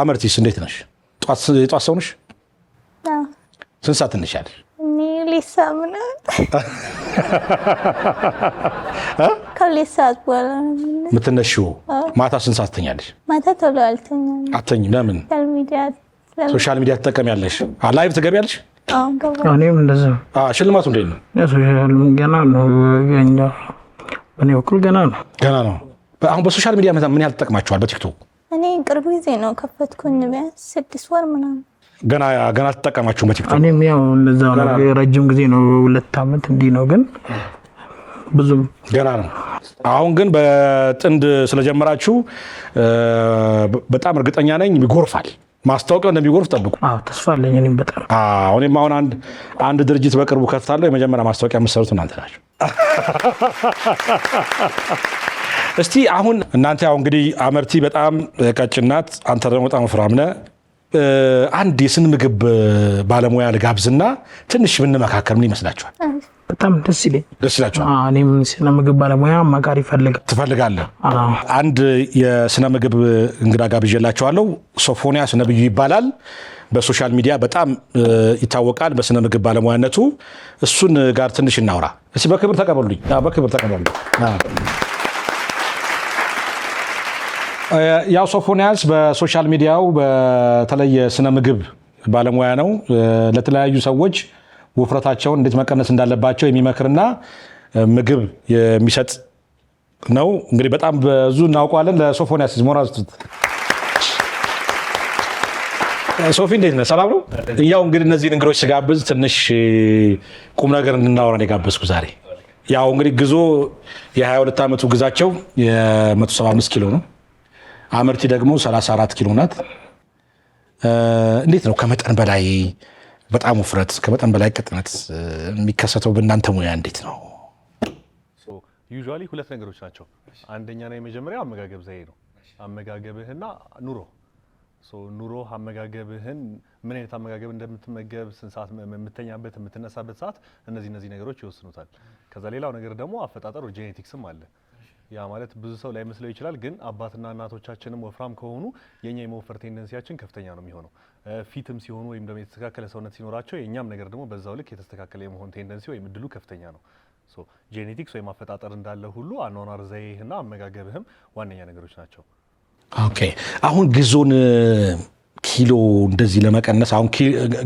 አመርቲስ እንዴት ነሽ? ጠዋት ሰው ነሽ? ስንት ሰዓት ትነሻለሽ? ሊሳምና ከሁለት ሰዓት በኋላ የምትነሺው። ማታ ስንት ሰዓት ትተኛለሽ? ማታ ቶሎ አልተኛም። አትተኝም? ለምን? ሶሻል ሚዲያ ትጠቀሚያለሽ? ላይቭ ትገቢያለሽ? እኔም እንደዛ። ሽልማቱ እንዴት ነው? ሶሻል ገና ነው። በእኔ በኩል ገና ነው ገና ነው። አሁን በሶሻል ሚዲያ ምን ያህል ተጠቅማችኋል? በቲክቶክ እኔ ቅርብ ጊዜ ነው ከፈትኩኝ፣ ቢያንስ 6 ወር ምናምን። ገና አልተጠቀማችሁም በቲክቶክ? እኔም ያው እንደዛው ነው። ረጅም ጊዜ ነው፣ 2 ዓመት እንዲህ ነው፣ ግን ብዙም ገና ነው። አሁን ግን በጥንድ ስለጀመራችሁ በጣም እርግጠኛ ነኝ ይጎርፋል። ማስታወቂያው እንደሚጎርፍ ጠብቁ። ተስፋ አለኝ እኔም በጣም። እኔም አሁን አንድ ድርጅት በቅርቡ ከፍታለሁ። የመጀመሪያ ማስታወቂያ የምትሰሩት እናንተ ናችሁ። እስቲ አሁን እናንተ ያው እንግዲህ አመርቲ በጣም ቀጭን ናት፣ አንተ ደግሞ በጣም ወፍራም ነህ። አንድ የስነ ምግብ ባለሙያ ልጋብዝና ትንሽ ብንመካከር ምን ይመስላችኋል? በጣም ደስ ይላችኋል? እኔም ስነ ምግብ ባለሙያ አማካሪ ትፈልጋለህ? አንድ የስነ ምግብ እንግዳ ጋብዤላችኋለሁ። ሶፎንያስ ነብዩ ይባላል። በሶሻል ሚዲያ በጣም ይታወቃል በስነ ምግብ ባለሙያነቱ። እሱን ጋር ትንሽ እናውራ እስቲ። በክብር ተቀበሉልኝ። በክብር ተቀበሉልኝ። ያው ሶፎንያስ በሶሻል ሚዲያው በተለየ ስነ ምግብ ባለሙያ ነው። ለተለያዩ ሰዎች ውፍረታቸውን እንዴት መቀነስ እንዳለባቸው የሚመክርና ምግብ የሚሰጥ ነው። እንግዲህ በጣም ብዙ እናውቀዋለን። ለሶፎንያስ ሞራል ሶፊ እንዴት ነህ? ሰላም ነው? ያው እንግዲህ እነዚህን እንግዶች ስጋብዝ ትንሽ ቁም ነገር እንድናወራ ነው የጋበዝኩ ዛሬ። ያው እንግዲህ ግዞ የ22 ዓመቱ ግዛቸው የ175 ኪሎ ነው። አመርቲ ደግሞ 34 ኪሎ ናት። እንዴት ነው ከመጠን በላይ በጣም ውፍረት ከመጠን በላይ ቅጥነት የሚከሰተው በእናንተ ሙያ እንዴት ነው? ዩዥዋሊ ሁለት ነገሮች ናቸው። አንደኛና የመጀመሪያው አመጋገብ ዘዬ ነው። አመጋገብህና ኑሮ ኑሮ አመጋገብህን ምን አይነት አመጋገብ እንደምትመገብ፣ ስንት ሰዓት የምተኛበት፣ የምትነሳበት ሰዓት፣ እነዚህ ነገሮች ይወስኑታል። ከዛ ሌላው ነገር ደግሞ አፈጣጠር ጄኔቲክስም አለ። ያ ማለት ብዙ ሰው ላይ መስለው ይችላል፣ ግን አባትና እናቶቻችንም ወፍራም ከሆኑ የኛ የመወፈር ቴንደንሲያችን ከፍተኛ ነው የሚሆነው። ፊትም ሲሆኑ ወይም ደግሞ የተስተካከለ ሰውነት ሲኖራቸው የኛም ነገር ደግሞ በዛው ልክ የተስተካከለ የመሆን ቴንደንሲ ወይም እድሉ ከፍተኛ ነው። ጄኔቲክስ ወይም አፈጣጠር እንዳለ ሁሉ አኗኗር ዘይህና አመጋገብህም ዋነኛ ነገሮች ናቸው። ኦኬ አሁን ግዞን ኪሎ እንደዚህ ለመቀነስ አሁን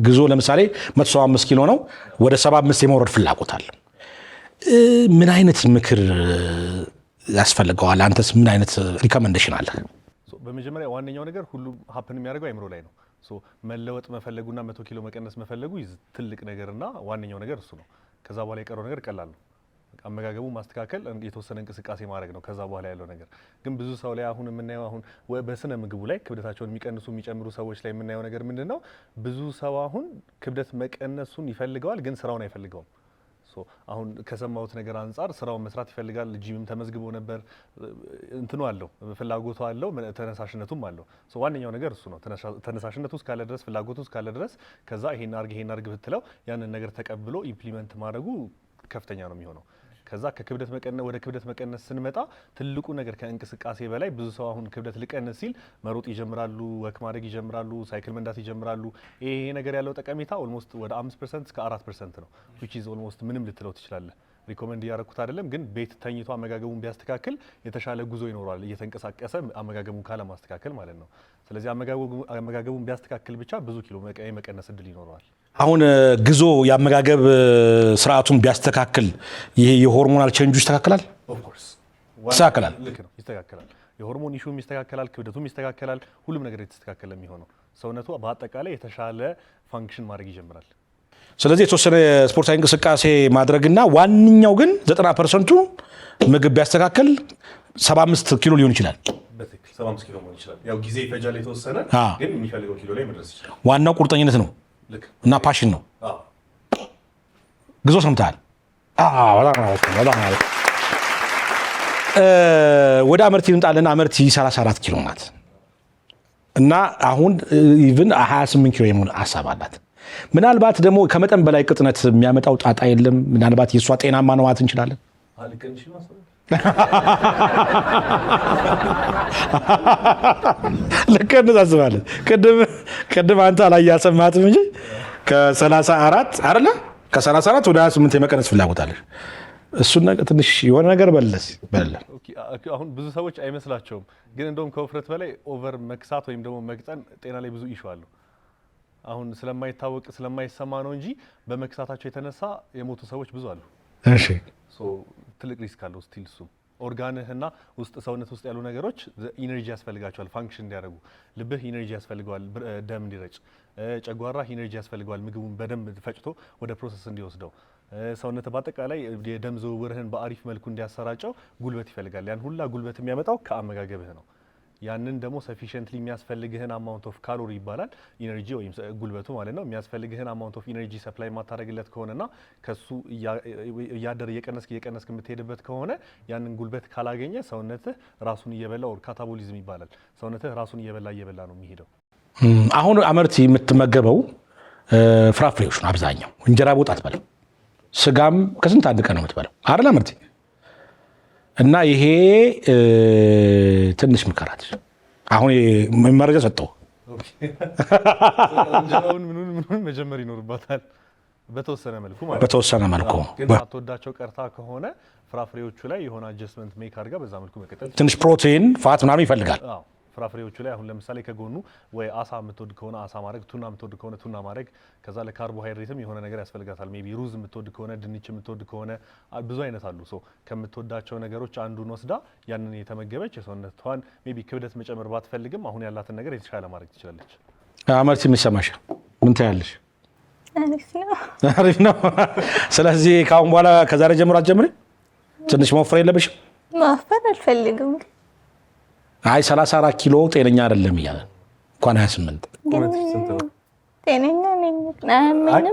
ግዞ ለምሳሌ 175 ኪሎ ነው፣ ወደ 75 የመውረድ ፍላጎት አለ። ምን አይነት ምክር ያስፈልገዋል? አንተስ ምን አይነት ሪኮመንዴሽን አለ? በመጀመሪያ ዋነኛው ነገር ሁሉም ሀፕን የሚያደርገው አይምሮ ላይ ነው። መለወጥ መፈለጉና 100 ኪሎ መቀነስ መፈለጉ ትልቅ ነገርና ዋነኛው ነገር እሱ ነው። ከዛ በኋላ የቀረው ነገር ቀላል ነው። አመጋገቡ ማስተካከል፣ የተወሰነ እንቅስቃሴ ማድረግ ነው። ከዛ በኋላ ያለው ነገር ግን ብዙ ሰው ላይ አሁን የምናየው አሁን በስነ ምግቡ ላይ ክብደታቸውን የሚቀንሱ የሚጨምሩ ሰዎች ላይ የምናየው ነገር ምንድነው? ብዙ ሰው አሁን ክብደት መቀነሱን ይፈልገዋል፣ ግን ስራውን አይፈልገውም። አሁን ከሰማሁት ነገር አንጻር ስራውን መስራት ይፈልጋል። ጂምም ተመዝግቦ ነበር። እንትኑ አለው፣ ፍላጎቱ አለው፣ ተነሳሽነቱም አለው። ዋነኛው ነገር እሱ ነው። ተነሳሽነቱ እስካለ ድረስ፣ ፍላጎቱ እስካለ ድረስ ከዛ ይሄን አርግ ብትለው ያንን ነገር ተቀብሎ ኢምፕሊመንት ማድረጉ ከፍተኛ ነው የሚሆነው። ከዛ ወደ ክብደት መቀነስ ስንመጣ ትልቁ ነገር ከእንቅስቃሴ በላይ ብዙ ሰው አሁን ክብደት ልቀንስ ሲል መሮጥ ይጀምራሉ፣ ወክ ማድረግ ይጀምራሉ፣ ሳይክል መንዳት ይጀምራሉ። ይሄ ነገር ያለው ጠቀሜታ ኦልሞስት ወደ 5% እስከ 4% ነው። which is almost ምንም ልትለው ትችላለህ። ሪኮመንድ እያደረኩት አይደለም፣ ግን ቤት ተኝቶ አመጋገቡን ቢያስተካክል የተሻለ ጉዞ ይኖረዋል፣ እየተንቀሳቀሰ አመጋገቡን ካለማስተካከል ማለት ነው። ስለዚህ አመጋገቡን ቢያስተካክል ብቻ ብዙ ኪሎ የመቀነስ እድል ይኖረዋል። አሁን ግዞ የአመጋገብ ስርዓቱን ቢያስተካክል ይሄ የሆርሞናል ቼንጁ ይስተካከላል? ኦፍ ኮርስ ይስተካከላል። ልክ ነው፣ ይስተካከላል። የሆርሞን ኢሹም ይስተካከላል፣ ክብደቱም ይስተካከላል፣ ሁሉም ነገር የተስተካከለ የሚሆነው ሰውነቱ በአጠቃላይ የተሻለ ፋንክሽን ማድረግ ይጀምራል። ስለዚህ የተወሰነ ስፖርታዊ እንቅስቃሴ ማድረግና ዋነኛው ግን 90%ቱ ምግብ ቢያስተካክል 75 ኪሎ ሊሆን ይችላል። በትክክል 75 ኪሎ ሊሆን ይችላል። ያው ጊዜ ይፈጃል የተወሰነ፣ ግን የሚፈልገው ኪሎ ላይ መድረስ ይችላል። ዋናው ቁርጠኝነት ነው እና ፓሽን ነው። ግዞ ሰምተሃል? ወደ አመርቲ እንጣልና አመርቲ 34 ኪሎ ናት እና አሁን ኢቭን 28 ኪሎ የመሆን ሀሳብ አላት። ምናልባት ደግሞ ከመጠን በላይ ቅጥነት የሚያመጣው ጣጣ የለም? ምናልባት የእሷ ጤናማ ነው ማለት እንችላለን? ልቀንስ አስባለን። ቅድም አንተ አላያሰማትም እንጂ ከ34 አይደለ? ከ34 ወደ 28 የመቀነስ ፍላጎት አለሽ። እሱን ነገር ትንሽ የሆነ ነገር በለስ በለ። አሁን ብዙ ሰዎች አይመስላቸውም፣ ግን እንደውም ከውፍረት በላይ ኦቨር መክሳት ወይም ደግሞ መቅጠን ጤና ላይ ብዙ ኢሹ አለው። አሁን ስለማይታወቅ ስለማይሰማ ነው እንጂ በመክሳታቸው የተነሳ የሞቱ ሰዎች ብዙ አሉ። እሺ ትልቅ ሪስክ አለው። ስቲል እሱ ኦርጋንህና ውስጥ ሰውነት ውስጥ ያሉ ነገሮች ኢነርጂ ያስፈልጋቸዋል ፋንክሽን እንዲያደርጉ። ልብህ ኢነርጂ ያስፈልገዋል ደም እንዲረጭ፣ ጨጓራ ኢነርጂ ያስፈልገዋል ምግቡን በደንብ ፈጭቶ ወደ ፕሮሰስ እንዲወስደው፣ ሰውነት በአጠቃላይ የደም ዝውውርህን በአሪፍ መልኩ እንዲያሰራጨው ጉልበት ይፈልጋል። ያን ሁላ ጉልበት የሚያመጣው ከአመጋገብህ ነው። ያንን ደግሞ ሰፊሽንትሊ የሚያስፈልግህን አማውንት ኦፍ ካሎሪ ይባላል ኢነርጂ ወይም ጉልበቱ ማለት ነው። የሚያስፈልግህን አማውንት ኦፍ ኢነርጂ ሰፕላይ ማታረግለት ከሆነና ከሱ እያደር እየቀነስክ የምትሄድበት ከሆነ ያንን ጉልበት ካላገኘ ሰውነትህ ራሱን እየበላ ኦር ካታቦሊዝም ይባላል። ሰውነትህ ራሱን እየበላ ነው የሚሄደው። አሁን አመርቲ የምትመገበው ፍራፍሬዎች ነው አብዛኛው። እንጀራ በወጥ አትበላም። ስጋም ከስንት አንድ ቀን ነው የምትበላው አይደል አመርቲ? እና ይሄ ትንሽ ምከራት። አሁን መረጃ ሰጠው። እንጀራውን ምኑን መጀመር ይኖርባታል በተወሰነ መልኩ ማለት ነው። በተወሰነ መልኩ ግን አትወዳቸው ቀርታ ከሆነ ፍራፍሬዎቹ ላይ የሆነ አጀስትመንት ሜክ አድርጋ በዛ መልኩ መቀጠል። ትንሽ ፕሮቲን ፋት ምናምን ይፈልጋል። ፍራፍሬዎቹ ላይ አሁን ለምሳሌ ከጎኑ ወይ አሳ የምትወድ ከሆነ አሳ ማድረግ፣ ቱና የምትወድ ከሆነ ቱና ማድረግ። ከዛ ለካርቦሃይድሬትም የሆነ ነገር ያስፈልጋታል። ሜቢ ሩዝ የምትወድ ከሆነ ድንች የምትወድ ከሆነ ብዙ አይነት አሉ። ከምትወዳቸው ነገሮች አንዱን ወስዳ ያንን የተመገበች የሰውነቷን ሜቢ ክብደት መጨመር ባትፈልግም አሁን ያላትን ነገር የተሻለ ማድረግ ትችላለች። አመርቲ ምን ይሰማሻል? ምን ታያለሽ? አሪፍ ነው። ስለዚህ ከአሁን በኋላ ከዛሬ ጀምሮ አትጀምሪ? ትንሽ መወፈር የለብሽም? ማፈር አልፈልግም። አይ 34 ኪሎ ጤነኛ አይደለም እያለ እንኳን 28 ጤነኛ ነኝ።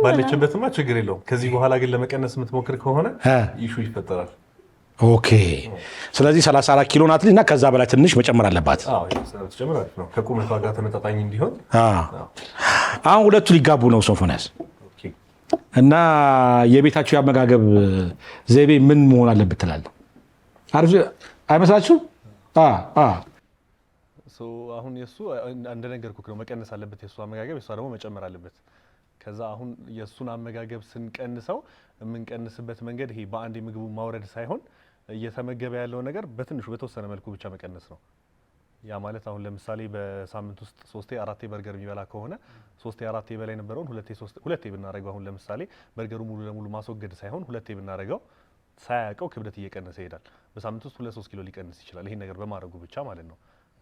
ባለችበትማ ችግር የለውም። ከዚህ በኋላ ግን ለመቀነስ የምትሞክር ከሆነ ኢሹ ይፈጠራል። ኦኬ። ስለዚህ 34 ኪሎ ናት እና ከዛ በላይ ትንሽ መጨመር አለባት። ትጨምር አሪፍ ነው፣ ከቁመቷ ጋር ተመጣጣኝ እንዲሆን። አሁን ሁለቱ ሊጋቡ ነው ሶፎንያስ እና የቤታችሁ የአመጋገብ ዘይቤ ምን መሆን አለበት ትላለህ? አሪፍ አይመስላችሁም? አሁን የሱ እንደነገርኩህ ነው መቀነስ አለበት የሱ አመጋገብ፣ የሷ ደግሞ መጨመር አለበት። ከዛ አሁን የሱን አመጋገብ ስንቀንሰው የምንቀንስበት መንገድ ይሄ በአንድ ምግቡ ማውረድ ሳይሆን እየተመገበ ያለው ነገር በትንሹ በተወሰነ መልኩ ብቻ መቀነስ ነው። ያ ማለት አሁን ለምሳሌ በሳምንት ውስጥ 3-4 በርገር የሚበላ ከሆነ 3-4 በላይ የነበረውን 2-3 ብናደርገው፣ አሁን ለምሳሌ በርገሩ ሙሉ ለሙሉ ማስወገድ ሳይሆን 2 ብናደርገው ሳያውቀው ክብደት እየቀነሰ ይሄዳል። በሳምንት ውስጥ 2-3 ኪሎ ሊቀንስ ይችላል ይሄን ነገር በማድረጉ ብቻ ማለት ነው።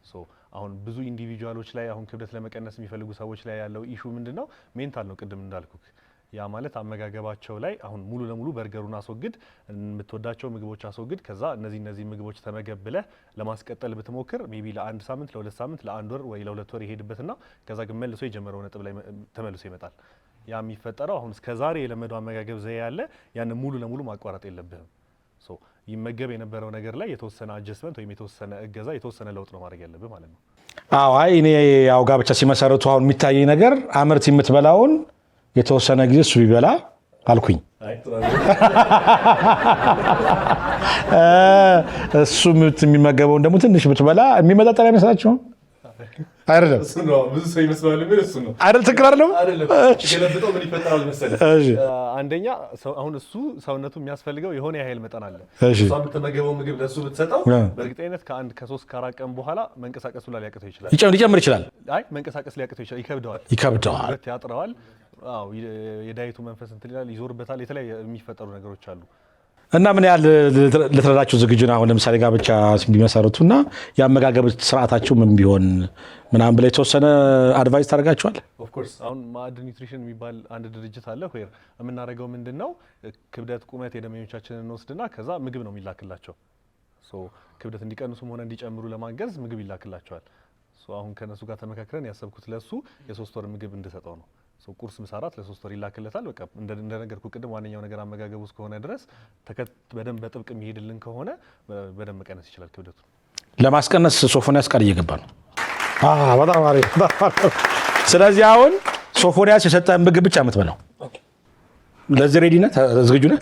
ሶ አሁን ብዙ ኢንዲቪጁዋሎች ላይ አሁን ክብደት ለመቀነስ የሚፈልጉ ሰዎች ላይ ያለው ኢሹ ምንድነው? ሜንታል ነው። ቅድም እንዳልኩክ ያ ማለት አመጋገባቸው ላይ አሁን ሙሉ ለሙሉ በርገሩን አስወግድ፣ የምትወዳቸው ምግቦች አስወግድ፣ ከዛ እነዚህ ምግቦች ተመገብለህ ለማስቀጠል ብትሞክር ሜቢ ለ1 ሳምንት ለ2 ሳምንት ለ1 ወር ወይ ለ2 ወር ይሄድበትና ከዛ ግን መልሶ የጀመረው ነጥብ ላይ ተመልሶ ይመጣል። ያ የሚፈጠረው አሁን እስከዛሬ የለመደው አመጋገብ ዘዬ ያለ ያን ሙሉ ለሙሉ ማቋረጥ የለብህም። ሶ ይመገብ የነበረው ነገር ላይ የተወሰነ አጀስትመንት ወይም የተወሰነ እገዛ የተወሰነ ለውጥ ነው ማድረግ ያለብህ ማለት ነው። አዎ አይ እኔ ያው ጋብቻ ሲመሰርቱ አሁን የሚታየኝ ነገር አመርት የምትበላውን የተወሰነ ጊዜ እሱ ቢበላ አልኩኝ። እሱ የሚመገበውን ደግሞ ትንሽ ብትበላ የሚመጣጠን አይመስላችሁም? አይደለም እሱ ነው ብዙ ሰው ይመስላል ምን እሱ ነው አይደል? ትክክል አይደለም። ገለብጠው ምን ይፈጠራል መሰለህ? አንደኛ አሁን እሱ ሰውነቱ የሚያስፈልገው የሆነ ያህል መጠን አለ። እሱ የምትመገበው ምግብ ለሱ ብትሰጠው በእርግጠኝነት ከ3 ከ4 ቀን በኋላ መንቀሳቀሱ ላይ ሊያቅተው ይችላል። ሊጨምር ይችላል። አይ መንቀሳቀስ ሊያቅተው ይችላል። ይከብደዋል፣ ያጥረዋል። አዎ የዳይቱ መንፈስ እንትን ይላል፣ ይዞርበታል። የተለያየ የሚፈጠሩ ነገሮች አሉ። እና ምን ያህል ልትረዳቸው ዝግጁ ነው? አሁን ለምሳሌ ጋብቻ ቢመሰርቱና የአመጋገብ ስርዓታቸው ምን ቢሆን ምናምን ብላ የተወሰነ አድቫይስ ታደርጋቸዋል? ኦፍ ኮርስ አሁን ማዕድ ኒውትሪሽን የሚባል አንድ ድርጅት አለ። ሆይር የምናደርገው ምንድነው ክብደት፣ ቁመት የደመኞቻችንን እንወስድና ከዛ ምግብ ነው የሚላክላቸው። ሶ ክብደት እንዲቀንሱም ሆነ እንዲጨምሩ ለማገዝ ምግብ ይላክላቸዋል። ሶ አሁን ከነሱ ጋር ተመካክረን ያሰብኩት ለሱ የ3 ወር ምግብ እንድሰጠው ነው። ቁርስ ምሳ እራት ለ3 ወር ይላክለታል። በቃ እንደነገርኩ ቅድም ዋነኛው ነገር አመጋገቡ እስከሆነ ድረስ በደንብ በጥብቅ የሚሄድልን ከሆነ በደንብ መቀነስ ይችላል ክብደቱ። ለማስቀነስ ሶፎንያስ ቃል እየገባ ነው። በጣም አሪፍ። ስለዚህ አሁን ሶፎንያስ የሰጠህን ምግብ ብቻ የምትበላው ለዚህ ሬዲ ነህ? ዝግጁ ነህ?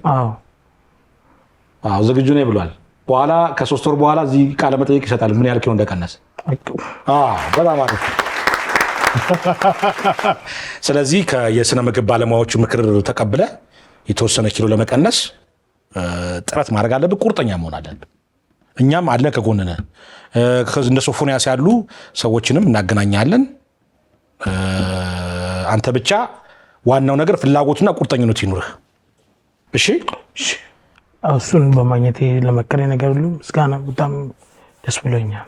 አዎ ዝግጁ ነህ ብሏል። በኋላ ከ3 ወር በኋላ እዚህ ቃለ መጠይቅ ይሰጣል ምን ያህል ኪሎ እንደቀነሰ። በጣም አሪፍ። ስለዚህ የስነ ምግብ ባለሙያዎቹ ምክር ተቀብለ የተወሰነ ኪሎ ለመቀነስ ጥረት ማድረግ አለብህ። ቁርጠኛ መሆን አለብህ። እኛም አለ ከጎንነ እንደ ሶፎንያስ ያሉ ሰዎችንም እናገናኛለን። አንተ ብቻ ዋናው ነገር ፍላጎቱና ቁርጠኝነቱ ይኑርህ። እሺ እሱን በማግኘቴ ለመከረኝ ነገር ሁሉ ምስጋና በጣም ደስ ብሎኛል።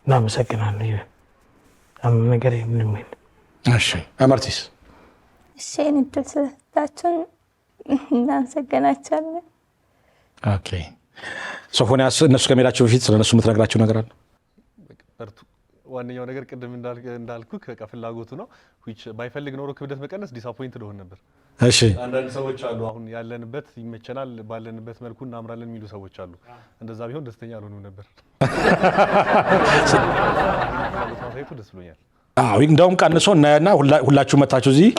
እናመሰግናለሁ። ነገር ምንም የለም። እሺ አማርቲስ እሺ እንድል ስለታችን እናመሰግናችኋለን። ኦኬ ሶፎንያስ እነሱ ከመሄዳቸው በፊት ስለነሱ የምትነግራቸው ነገር አለ? ዋነኛው ነገር ቅድም እንዳልኩ በቃ ፍላጎቱ ነው። ባይፈልግ ኖሮ ክብደት መቀነስ ዲስአፖይንትድ ሆነ ነበር። እሺ አንዳንድ ሰዎች አሉ አሁን ያለንበት ይመቸናል ባለንበት መልኩ እናምራለን የሚሉ ሰዎች አሉ። እንደዛ ቢሆን ደስተኛ አልሆኑም ነበር። ደስ ብሎኛል። እንደውም ቀንሶ እናያና ሁላችሁ መታችሁ እዚህ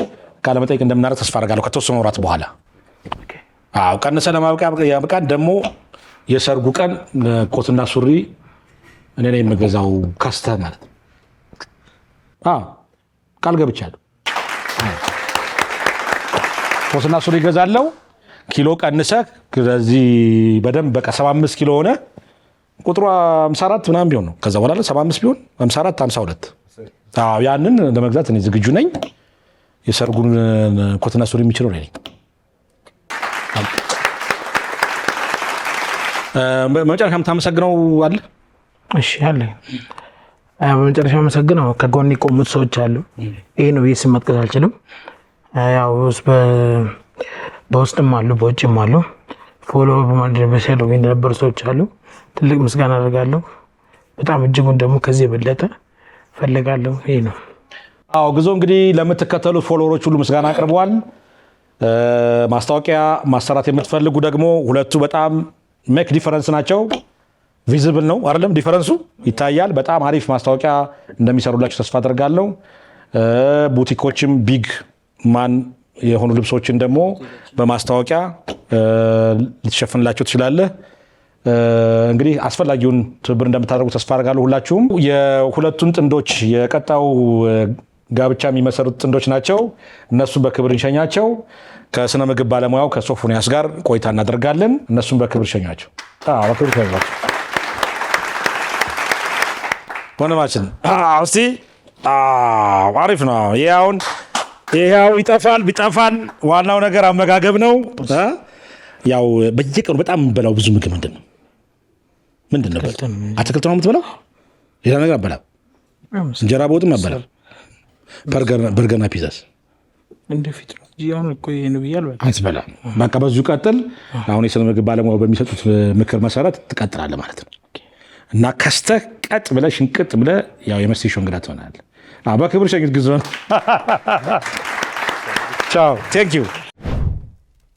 ቃለ መጠይቅ እንደምናደርግ ተስፋ አደርጋለሁ ከተወሰኑ ወራት በኋላ። ቀንሰ ለማብቃት ደግሞ የሰርጉ ቀን ኮትና ሱሪ እኔ ነኝ የምገዛው ካስተህ ማለት ነው። ቃል ገብቻለሁ። ኮትና ሱሪ እገዛለሁ። ኪሎ ቀንሰህ ስለዚህ በደንብ በቃ 75 ኪሎ ሆነ ቁጥሩ 54 ምናምን ቢሆን ነው። ከዛ በኋላ 75 ቢሆን 54 52 ያንን ለመግዛት እኔ ዝግጁ ነኝ። የሰርጉን ኮትና ሱሪ የሚችለው ነኝ። በመጨረሻ የምታመሰግነው አለ? እሺ አለ። በመጨረሻ የማመሰግነው ከጎን የቆሙት ሰዎች አሉ። ይሄ ነው ስም መጥቀስ አልችልም። ያው በውስጥም አሉ በውጭም አሉ። ፎሎ በማድረግ በሰለው የነበሩ ሰዎች አሉ። ትልቅ ምስጋና አደርጋለሁ። በጣም እጅጉን ደግሞ ከዚህ የበለጠ ፈልጋለሁ። ይሄ ነው። ግዞ እንግዲህ ለምትከተሉት ፎሎወሮች ሁሉ ምስጋና አቅርበዋል። ማስታወቂያ ማሰራት የምትፈልጉ ደግሞ ሁለቱ በጣም ሜክ ዲፈረንስ ናቸው። ቪዚብል ነው አይደለም? ዲፈረንሱ ይታያል። በጣም አሪፍ ማስታወቂያ እንደሚሰሩላችሁ ተስፋ አደርጋለሁ። ቡቲኮችም ቢግ ማን የሆኑ ልብሶችን ደግሞ በማስታወቂያ ልትሸፍንላቸው ትችላለህ። እንግዲህ አስፈላጊውን ትብብር እንደምታደርጉ ተስፋ አደርጋለሁ። ሁላችሁም የሁለቱን ጥንዶች የቀጣው ጋብቻ የሚመሰሩት ጥንዶች ናቸው። እነሱ በክብር እንሸኛቸው። ከስነ ምግብ ባለሙያው ከሶፎንያስ ጋር ቆይታ እናደርጋለን። እነሱም በክብር ሸኛቸው። በክብር ሸኛቸው። ወንድማችን እስቲ አሪፍ ነው። ይሄው ይጠፋል ቢጠፋን ዋናው ነገር አመጋገብ ነው። ያው በየቀኑ በጣም የምበላው ብዙ ምግብ ምንድን ነው? አትክልት ነው የምትበላው? ሌላ ነገር አበላም? እንጀራ በወጥም አበላም? በርገርና ፒዛስ እንደፊት ነው ጂያን እኮ ይሄን ብያል አትበላም። በቃ በዚሁ ቀጥል። አሁን የስነ ምግብ ባለሙያው በሚሰጡት ምክር መሰረት ትቀጥላለህ ማለት ነው። እና ከስተህ ቀጥ ብለህ ሽንቅጥ ብለህ ያው የመሴ ሾው እንግዳ ትሆናለህ። በክብር ሸኝት ግዞን ቻው ቴንክ ዩ